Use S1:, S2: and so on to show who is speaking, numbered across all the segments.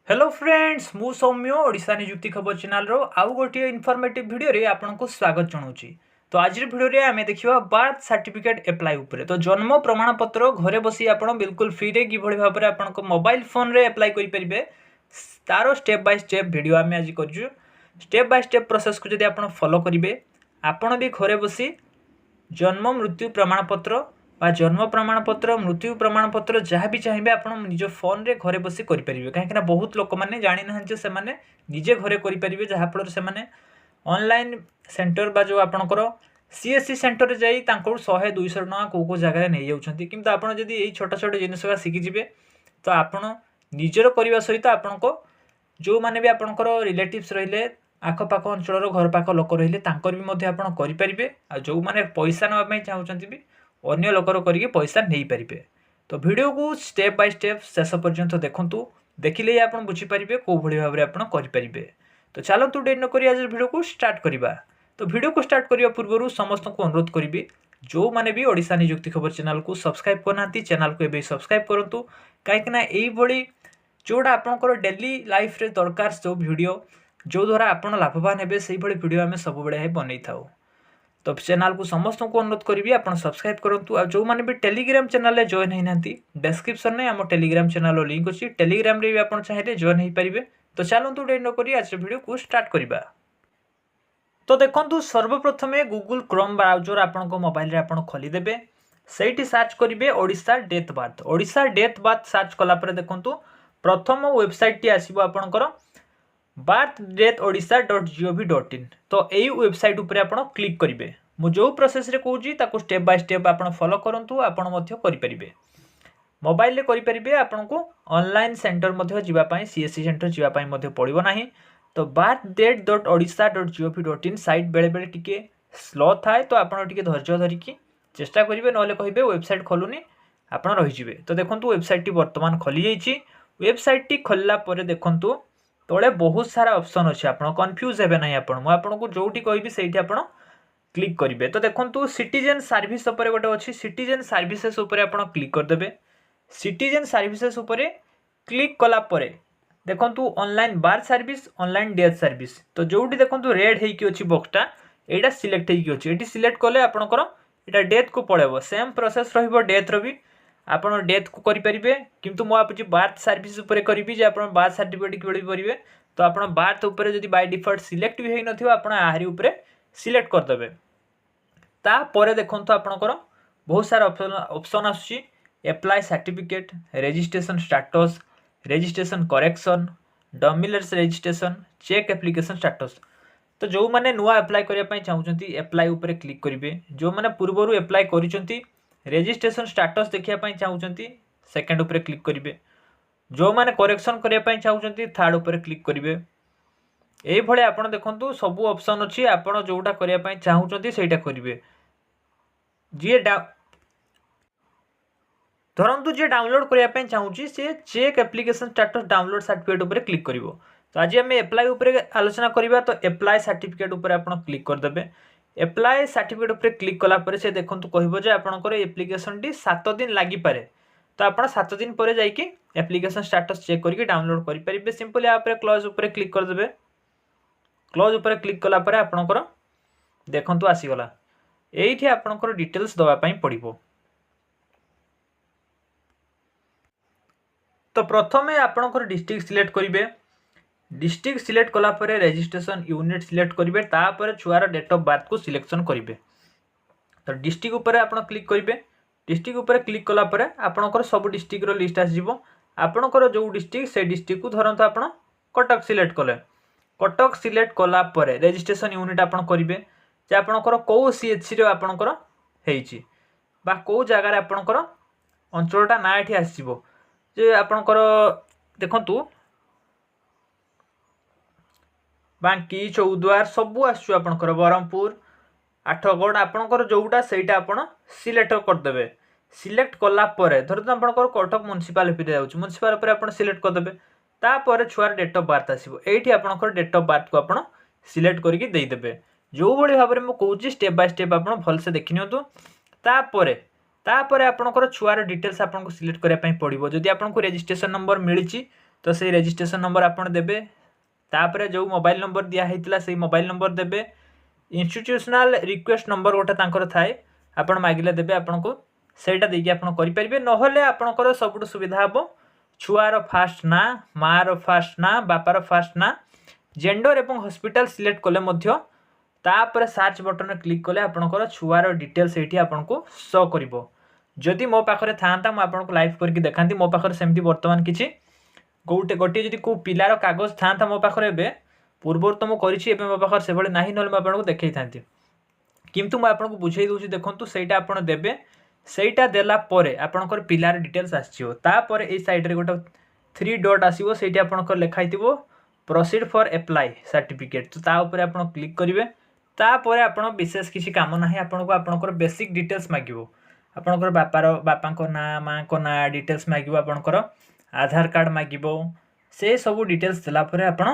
S1: Hello friends मु सौम्य ओडिशा निजुक्ति खबर channel रो आउ गोटे इनफॉर्मेटिव वीडियो रे आपनको स्वागत जनाऊँगी। तो आज वीडियो रे आमे देखिबा बर्थ सर्टिफिकेट अप्लाई उपरे। तो जन्म प्रमाण पत्र घरे बसी आपण बिल्कुल फ्री रे किभଳି भाबरे आपनको मोबाइल फोन रे अप्लाई करि परिबे तारो स्टेप बाय स्टेप वीडियो आमे आज करजु। स्टेप बाय स्टेप प्रोसेस को जदि आपण फॉलो करिवे आपण भी घरे बसी जन्म मृत्यु प्रमाण पत्र बा जन्म प्रमाण पत्र मृत्यु प्रमाण पत्र जहाँ भी चाहिए आप निज फोन रे घरे बसी करेंगे कहीं बहुत लोक मैंने जानी ना से निजे घरे करेंगे जहाँफल से ऑनलाइन सेंटर बा जो आपणकर सीएससी सेंटर रे जाई 100-200 टका कौ जगह नहीं जाऊँगी किंतु आप यदि छोट छोट जिनस शिखिजे तो आपण निजर करने सहित आपण को जो मैंने भी आपणकर रिलेटिव्स रहिले आखपाख अंचल घर पाख लोक रहिले तांकर भी आप करेंगे आ जो मैंने पैसा नापी चाहूँगी भी अन्य लोकर करके पैसा नहीं पारे। तो वीडियो को स्टेप बाय स्टेप शेष पर्यंत देखंतु देखिले आप बुझीपारे कौ भाई भाव में करेंगे। तो चलतु डेरी नक आज वीडियो को स्टार्ट करवा। तो वीडियो को स्टार्ट करने पूर्व समस्त को अनुरोध करी जो मैंने भी ओडिशा निजुक्ति खबर चैनल को सब्सक्राइब करना चैनल को एवं सब्सक्राइब करूँ कहीं जोड़ा आपंकर डेली लाइफ रे दरकार जो वीडियो जो द्वारा आप लाभवान हे से वीडियो आम सब बड़े बनई था। तो चैनल को समस्त को अनुरोध करी आप सब्सक्राइब करूँ। आ जो मैंने भी टेलीग्राम चैनल में जॉइन होना डिस्क्रिप्शन में आम टेलीग्राम चैनल लिंक अच्छी टेलीग्राम रे भी आप चाहिए जॉइन हो पारे। तो चलतु डेरी नक आज वीडियो को स्टार्ट करवा। तो देखो सर्वप्रथमे गूगल क्रोम ब्राउजर आपण मोबाइल रे आपण खोलीदेवे से सर्च करेंगे Odisha date birth. Odisha date birth search कलापर देखो प्रथम वेबसाइट टी आसो आपणकर birthdateodisha.gov.in। तो यही वेबसाइट उपरे आपण क्लिक करेंगे। मु जो प्रोसेस रे कहूँ ताको स्टेप बाय स्टेप आप फॉलो करूँ आपण करेंगे मोबाइल करेंगे आपन को ऑनलाइन सेंटर जावाई सीएससी सेंटर जावाई पड़ो ना। तो birthday.odisha.gov.in साइट बेले बेले टिके स्लो थाए तो आप धैर्य धरिकी चेष्टा करेंगे ना कहे वेबसाइट खोलुनी आप रहीजे। तो देखो वेबसाइट बर्तमान खोली जाइए। वेबसाइट टी खोलला परे देखंतु तले बहुत सारा ऑप्शन अच्छे आप कन्फ्यूज हे ना आपको जो कहि से क्लिक करेंगे। तो देखो सिटीजन सर्विस उपर गोटे अच्छी सिटीजन सर्विसेस उपर आप क्लिक करदे। सिटीजन सर्विसेस उपर क्लिक कला परे देखो online birth service online death service. तो जोटी देखो रेड होगी बक्सटा यहाँ सिलेक्ट होती सिलेक्ट कले आपंकर यहाँ डेथ को पड़ेब सेम प्रोसेस रेथ रि आप डेथ को करेंगे किंतु मुझे बार्थ सर्विस उपर करी आप बार्थ सर्टिफिकेट कि करेंगे। तो आप बार्थ उपर जब बाय डिफॉल्ट सिलेक्ट भी होती आहरी उपर सिलेक्ट करदे। तापर देखो आपंकर बहुत सारा ऑप्शन आसुची apply certificate registration status registration correction डमिलर्स रजिस्ट्रेशन चेक एप्लिकेशन स्टेटस। तो जो मैंने नुआ एप्लाई करने चाहूँगी एप्लाई उपर क्लिक करेंगे। जो मैंने पूर्वर एप्लाई कर रजिस्ट्रेशन स्टेटस देखा चाहूँगी सेकेंड उपर क्लिक करेंगे। जो मैंने करेक्शन करने चाहूँगी थर्ड उपर क्लिक करेंगे। ये आप देखो सब ऑप्शन अच्छी आप जोटा करने चाहूँगी से करेंगे। जी धरतु जी डाउनलोड करने चाहूँगी सी check application status download certificate उपर क्लिक कर। तो आज आम एप्लाई उपर आलोचना करवा। तो एप्लाई सर्टिफिकेट उपर आप क्लिक करदे। एप्लाई सर्टिफिकेट उपर क्लिक कलापर से देखो कह आपंकर एप्लिकेशन टी 7 दिन लगी पारे। तो आप 7 दिन पर जाकि एप्लिकेशन स्टेटस चेक करके डाउनलोड करेंगे। सिंपली आप क्लोज उपर क्लिक करदे। क्लोज उपर क्लिक कलापर आपंकर देखो आसीगला ये आपंकर डिटेल्स दवापाई पड़ो। तो प्रथमे आपंकर डिस्ट्रिक्ट सिलेक्ट करेंगे। डिस्ट्रिक्ट सिलेक्ट कलापर रजिस्ट्रेशन यूनिट सिलेक्ट करेंगे। तापर छुआर डेट ऑफ बर्थ को सिलेक्शन करेंगे। तो डिस्ट्रिक्ट उपर आप क्लिक करेंगे। डिस्ट्रिक्ट उपर क्लिक कलापर आपंकर सब डिस्ट्रिक्ट लिस्ट आसो आपंकर जो डिस्ट्रिक्ट से डिस्ट्रिक्ट को धरतु आप कटक सिलेक्ट कले। कटक सिलेक्ट कलापर रजिस्ट्रेशन यूनिट आप करेंगे जे आपंकर कौ सीएचसी आपंकर होती कौ जगार आपंकर अंचलटा ना ये आसो जे आपंकर देखु बांकी चौद्वार सबू आसु आपंकर ब्रह्मपुर आठगढ़ आपंकर जोटा से आप सिलेक्ट करदे। सिलेक्ट कलापर धरतु आपंकर कटक म्युनिसिपाल जाऊँ म्युनिसिपाल पर आप सिलेक्ट करदे। तापर छुआर डेट ऑफ बर्थ आसो ये आपंकर डेट ऑफ बर्थ को आप सिलेक्ट करके देदेवे। जो भाई भाव में मुझे स्टेप बाय स्टेप आप भलसे देखि नियंतु। तापर आपंकर छुआर डिटेल्स आपको सिलेक्ट करने पड़ो। जदि आपको रजिस्ट्रेशन नंबर मिली तो से रजिस्ट्रेशन नंबर आपन देबे तापर जो मोबाइल नंबर दिया होता से मोबाइल नंबर देबे इंस्टीट्यूशनल रिक्वेस्ट नंबर गोटे तांकर थाए आपन मागिले देबे आपन को सेटा देकी आपन करि परिबे नहले आपनकर सबुठ सुविधा हबो छुआर फास्ट ना मार फास्ट ना बापार फास्ट ना जेंडर एवं हॉस्पिटल सिलेक्ट कले मध्य तापर सर्च बटन क्लिक कले आपनकर छुआर डिटेल्स एठी आपनको शो करिवो जदि मो पाखरे थांता मो आपनको लाइव करके देखांती मो पाखरे सेमती वर्तमान किछि गोटे जदि को पिलार कागज था मो पाखरे एबे पूर्व तो मुझे करें मो पाखर से ना ना आपको देखई था किंतु मुझे आपको बुझे दूसरी देखूँ सहीटा आप देवे सहीटा देला परे आपणकर पिलार डिटेल्स आसपर ये साइड रे गोटे 3 डॉट आसो से आपंकर लिखाई प्रोसीड फॉर एप्लाई सर्टिफिकेट तो तापर आप क्लिक करेंगे तापर आप विशेष किसी काम ना आपको आपंकर बेसिक डिटेल्स मांगो आपंकर बापा ना माँ को ना डिटेल्स मांगो आपंकर आधार कार्ड मांगो से सब डिटेल्स देलापर आप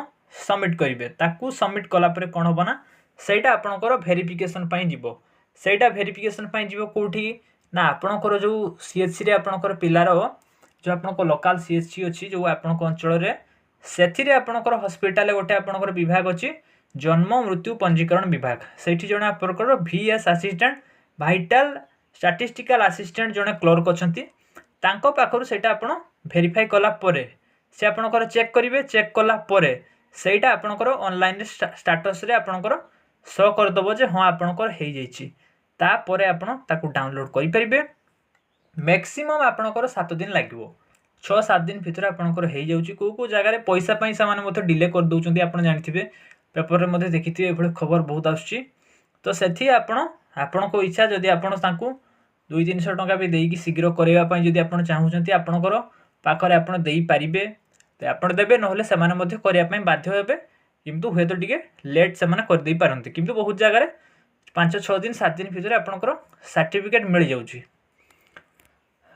S1: सबमिट करेंगे ताकू सबमिट कलापर कौन हम ना सहीटा आपंकर भेरिफिकेशन जीवो सहीटा भेरिफिकेशन जीवो कौटी ना आपणकर जो सीएचसी रे आपणकर पिलार जो आपणकर लोकल सीएचसी अच्छी जो आपणक अंचल रे सेथिरे आपणकर हॉस्पिटल गोटे आपणकर विभाग अच्छी जन्म मृत्यु पंजीकरण विभाग सेठी जने आपणकर VS assistant vital statistical assistant जने क्लर्क अछंती तांको पाखरु सेटा आपण वेरीफाई कला परे से आपणकर चेक करिवे चेक कला परे सेटा आपणकर ऑनलाइन स्टेटस रे आपणकर शो कर दबो जे हां आपणकर हेई जाईची तापर आपण ताकू डाउनलोड करि परिबे मैक्सिमम आपणकर 7 दिन लागिवो 6-7 दिन भितर आपणकर हेई जाउची को जगह रे पैसा पई सामान मते डिले कर दउचंती आपण जानिथिबे पेपर रे मते देखिथिबे एभळे खबर बहुत आछी तो सेठी आपणको इच्छा जदि आपण ताकू 200-300 टंका भी देकी शीघ्र करबा पई जदि आपण चाहउचंती आपणकर पाखरे आपण देई परिबे ते आपण देबे नहले समान मते करिया पई बाध्य हेबे किंतु हुए तो टिके लेट से माने कर देई पारंती किंतु बहुत जगह रे 5-6 दिन 7 दिन भितर आपणकर सर्टिफिकेट मिल जाउची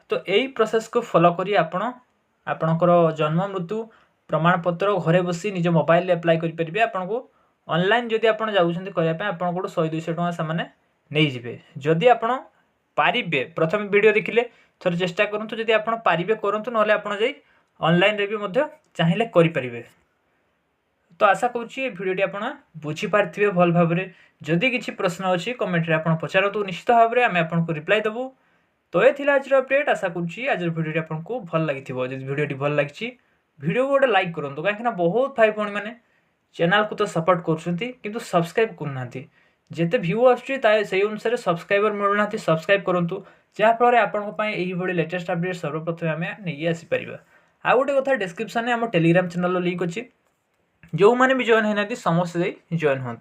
S1: तो यही प्रोसेस को फॉलो करी आपणकर जन्म मृत्यु प्रमाण पत्र घरे बसी निज मोबाइल अप्लाई करि परिबे आपनको ऑनलाइन जदि आपण जाउछंती करिया पई आपनको 100-200 टका सामाने नै जिवे जदि आपण पारिबे प्रथम वीडियो देखिले थोर चेष्टा करंतु जदि आपण पारिबे करंतु नहले आपण जाई ऑनलाइन रे भी मध्य चाहिले करि परिबे तो आशा करूँ भिडियोटी आपड़ बुझीपारे भल भाव में जदि किसी प्रश्न अच्छी कमेंट रे आपन पचारतु निश्चित भाव में आम आपको रिप्लाई देबू तो ये थिला आज अपडेट आशा करूँ आज भिडियोटी आपको भल लगी जब भिडियोटी भल लगी भिडियो को गोटे लाइक करूँ कहीं बहुत भाई भौणी मैंने चैनल को तो सपोर्ट कर सब्सक्राइब करना जिते व्यू आसुच्ची अनुसार सब्सक्राइबर मिलूना सब्सक्राइब करूँ जहाँफल आपंपाई लेटेस्ट अपडेट सर्वप्रथम आम नहीं आसीपर आ गोटे कथा डिस्क्रिप्शन में आम टेलीग्राम चैनल लिंक अच्छी जो मैंने भी जॉइन होना समस्त जॉइन हूँ।